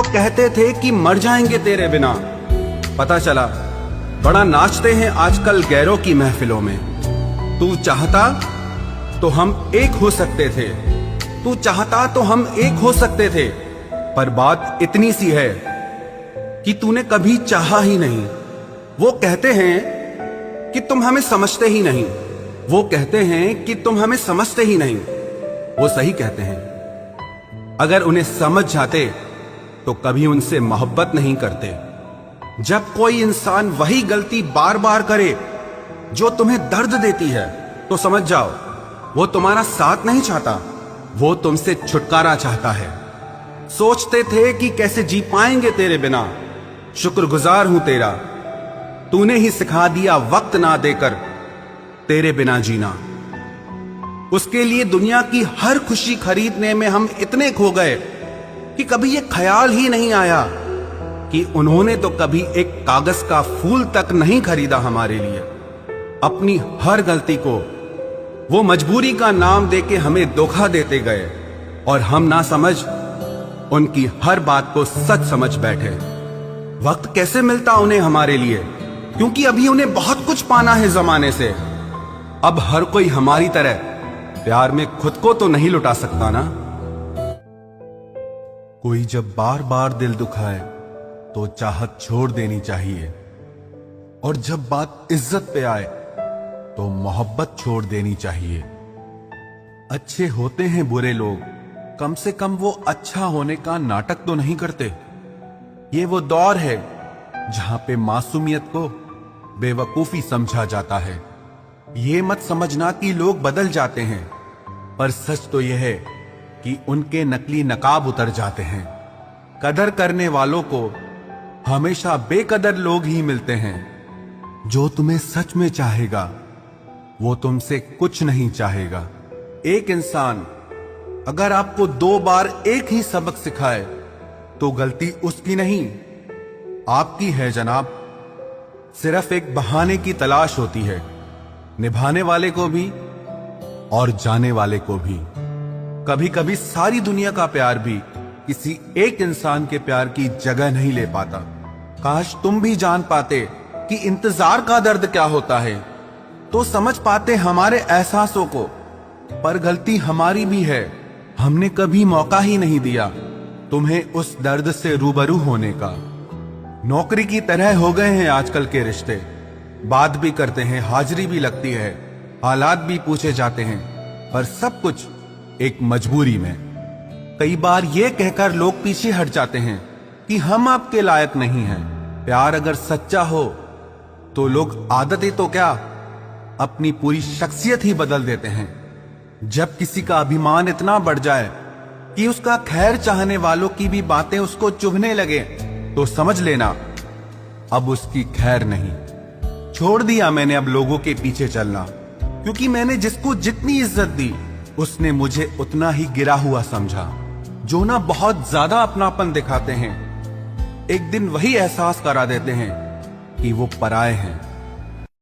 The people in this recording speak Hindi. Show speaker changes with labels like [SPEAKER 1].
[SPEAKER 1] कहते थे कि मर जाएंगे तेरे बिना। पता चला बड़ा नाचते हैं आजकल गैरों की महफिलों में। तू चाहता तो हम एक हो सकते थे, तू चाहता तो हम एक हो सकते थे, पर बात इतनी सी है कि तूने कभी चाहा ही नहीं। वो कहते हैं कि तुम हमें समझते ही नहीं, वो कहते हैं कि तुम हमें समझते ही नहीं। वो सही कहते हैं। अगर उन्हें समझ जाते तो कभी उनसे मोहब्बत नहीं करते। जब कोई इंसान वही गलती बार बार करे जो तुम्हें दर्द देती है, तो समझ जाओ वो तुम्हारा साथ नहीं चाहता, वो तुमसे छुटकारा चाहता है। सोचते थे कि कैसे जी पाएंगे तेरे बिना, शुक्रगुजार हूं तेरा, तूने ही सिखा दिया वक्त ना देकर तेरे बिना जीना। उसके लिए दुनिया की हर खुशी खरीदने में हम इतने खो गए कि कभी ये ख्याल ही नहीं आया कि उन्होंने तो कभी एक कागज का फूल तक नहीं खरीदा हमारे लिए। अपनी हर गलती को वो मजबूरी का नाम देके हमें धोखा देते गए और हम ना समझ उनकी हर बात को सच समझ बैठे। वक्त कैसे मिलता उन्हें हमारे लिए, क्योंकि अभी उन्हें बहुत कुछ पाना है जमाने से। अब हर कोई हमारी तरह प्यार में खुद को तो नहीं लुटा सकता ना। कोई जब बार बार दिल दुखाए तो चाहत छोड़ देनी चाहिए, और जब बात इज्जत पे आए तो मोहब्बत छोड़ देनी चाहिए। अच्छे होते हैं बुरे लोग, कम से कम वो अच्छा होने का नाटक तो नहीं करते। ये वो दौर है जहां पे मासूमियत को बेवकूफी समझा जाता है। ये मत समझना कि लोग बदल जाते हैं, पर सच तो यह है कि उनके नकली नकाब उतर जाते हैं। कदर करने वालों को हमेशा बेकदर लोग ही मिलते हैं। जो तुम्हें सच में चाहेगा वो तुमसे कुछ नहीं चाहेगा। एक इंसान अगर आपको 2 बार एक ही सबक सिखाए तो गलती उसकी नहीं आपकी है जनाब। सिर्फ एक बहाने की तलाश होती है, निभाने वाले को भी और जाने वाले को भी। कभी कभी सारी दुनिया का प्यार भी किसी एक इंसान के प्यार की जगह नहीं ले पाता। काश तुम भी जान पाते कि इंतजार का दर्द क्या होता है, तो समझ पाते हमारे एहसासों को। पर गलती हमारी भी है, हमने कभी मौका ही नहीं दिया तुम्हें उस दर्द से रूबरू होने का। नौकरी की तरह हो गए हैं आजकल के रिश्ते, बात भी करते हैं, हाजिरी भी लगती है, हालात भी पूछे जाते हैं, पर सब कुछ एक मजबूरी में। कई बार ये कहकर लोग पीछे हट जाते हैं कि हम आपके लायक नहीं हैं। प्यार अगर सच्चा हो तो लोग आदतें तो क्या, अपनी पूरी शख्सियत ही बदल देते हैं। जब किसी का अभिमान इतना बढ़ जाए कि उसका खैर चाहने वालों की भी बातें उसको चुभने लगे, तो समझ लेना अब उसकी खैर नहीं। छोड़ दिया मैंने अब लोगों के पीछे चलना, क्योंकि मैंने जिसको जितनी इज्जत दी उसने मुझे उतना ही गिरा हुआ समझा। जो ना बहुत ज्यादा अपनापन दिखाते हैं, एक दिन वही एहसास करा देते हैं कि वो पराए हैं।